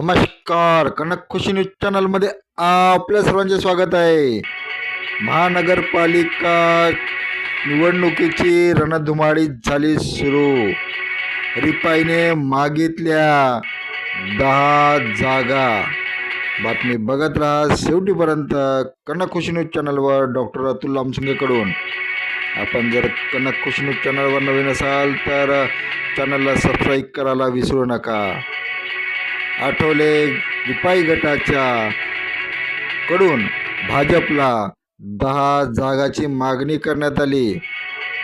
नमस्कार. कनक खुशी न्यूज चॅनलमध्ये आपल्या सर्वांचे स्वागत आहे. महानगरपालिका निवडणुकीची रणधुमाळी झाली सुरू. रिपाईने मागितल्या 10 जागा. बातमी बघत राहा शेवटीपर्यंत कनक खुशी न्यूज चॅनलवर डॉक्टर अतुल लामसंगेकडून. आपण जर कनक खुशी न्यूज चॅनलवर नवीन असाल तर चॅनलला सबस्क्राईब करायला विसरू नका. आठवले रिपाई गटाच्या कडून भाजपला 10 जागाची मागणी करण्यात आली.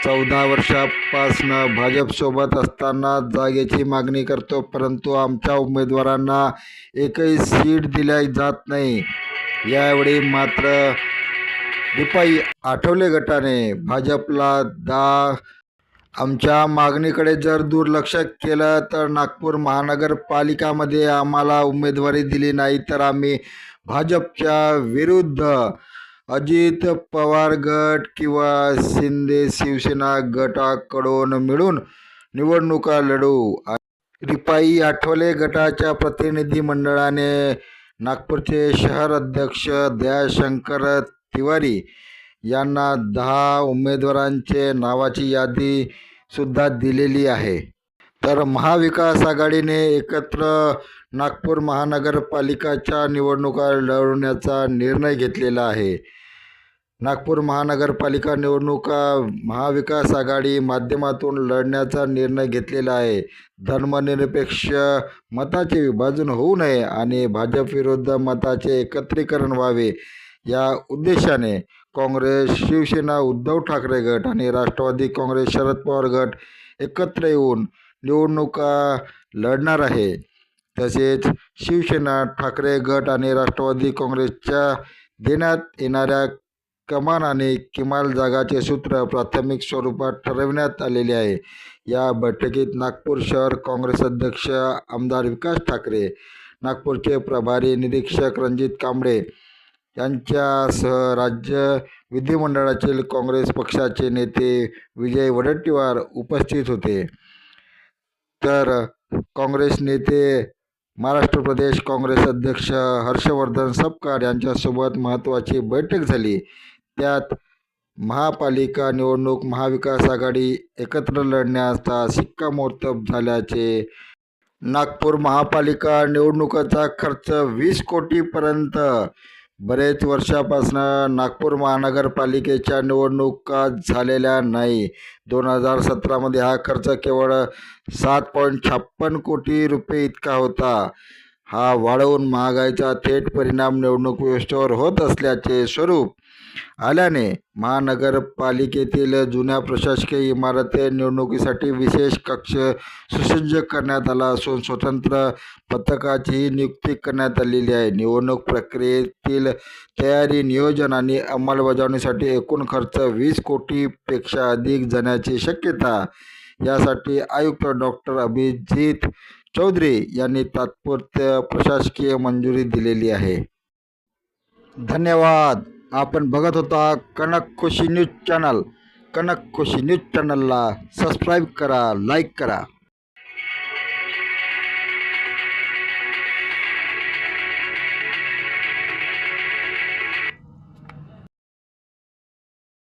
14 वर्षापासून भाजपसोबत असताना जागेची मागणी करतो, परंतु आमच्या उमेदवारांना एकही सीट दिल्या जात नाही. यावेळी मात्र रिपाई आठवले गटाने भाजपला आमच्या मागणीकडे जर दुर्लक्ष केलं तर नागपूर महानगरपालिकामध्ये आम्हाला उमेदवारी दिली नाही तर आम्ही भाजपच्या विरुद्ध अजित पवार गट किंवा शिंदे शिवसेना गटाकडून मिळून निवडणुका लढू. रिपाई आठवले गटाच्या प्रतिनिधी मंडळाने नागपूरचे शहर अध्यक्ष दयाशंकर तिवारी यांना 10 उमेदवारांचे नावाची यादी सुद्धा दिलेली आहे. तर महाविकास आघाडीने एकत्र नागपूर महानगरपालिकाच्या निवडणुका लढवण्याचा निर्णय घेतलेला आहे. नागपूर महानगरपालिका निवडणुका महाविकास आघाडी माध्यमातून लढण्याचा निर्णय घेतलेला आहे. धर्मनिरपेक्ष मताचे विभाजन होऊ नये आणि भाजप विरुद्ध मताचे एकत्रीकरण व्हावे या उद्देशाने काँग्रेस, शिवसेना, उद्धव ठाकरे गट आणि राष्ट्रवादी काँग्रेस, शरद पवार गट एकत्र येऊन निवडणुका लढणार आहे. तसेच शिवसेना, ठाकरे गट आणि राष्ट्रवादी काँग्रेसच्या देण्यात येणाऱ्या कमान आणि किमान जागाचे सूत्र प्राथमिक स्वरूपात ठरविण्यात आलेले आहे. या बैठकीत नागपूर शहर काँग्रेस अध्यक्ष आमदार विकास ठाकरे, नागपूरचे प्रभारी निरीक्षक रणजित कांबळे यांच्यासह राज्य विधिमंडळातील काँग्रेस पक्षाचे नेते विजय वडेट्टीवार उपस्थित होते. तर काँग्रेस नेते महाराष्ट्र प्रदेश काँग्रेस अध्यक्ष हर्षवर्धन सपकाळ यांच्यासोबत महत्त्वाची बैठक झाली. त्यात महापालिका निवडणूक महाविकास आघाडी एकत्र लढण्याचा शिक्कामोर्तब झाल्याचे. नागपूर महापालिका निवडणुकीचा खर्च 20 कोटीपर्यंत. बरेच वर्षापासून नागपूर महानगरपालिकेच्या निवडणुका झालेल्या नाही. 2017मध्ये हा खर्च केवळ 7.56 कोटी रुपये इतका होता. हा वाढवून महागाईचा थेट परिणाम निवडणूक व्यवस्थेवर होत असल्याचे स्वरूप आल्याने महानगरपालिकेतील जुन्या प्रशासकीय इमारती निवडणुकीसाठी विशेष कक्ष सुसज्ज करण्यात आला असून स्वतंत्र पथकाची नियुक्ती करण्यात आलेली आहे. निवडणूक प्रक्रियेतील तयारी, नियोजन आणि अंमलबजावणीसाठी एकूण खर्च 20 कोटीपेक्षा अधिक जाण्याची शक्यता. यासाठी आयुक्त डॉक्टर अभिजित चौधरी यांनी तात्पुरत्या प्रशासकीय मंजुरी दिलेली आहे. धन्यवाद. आपण बघत होता कनक खुशी न्यूज चॅनल. कनक खुशी न्यूज चॅनलला सबस्क्राईब करा, लाईक करा.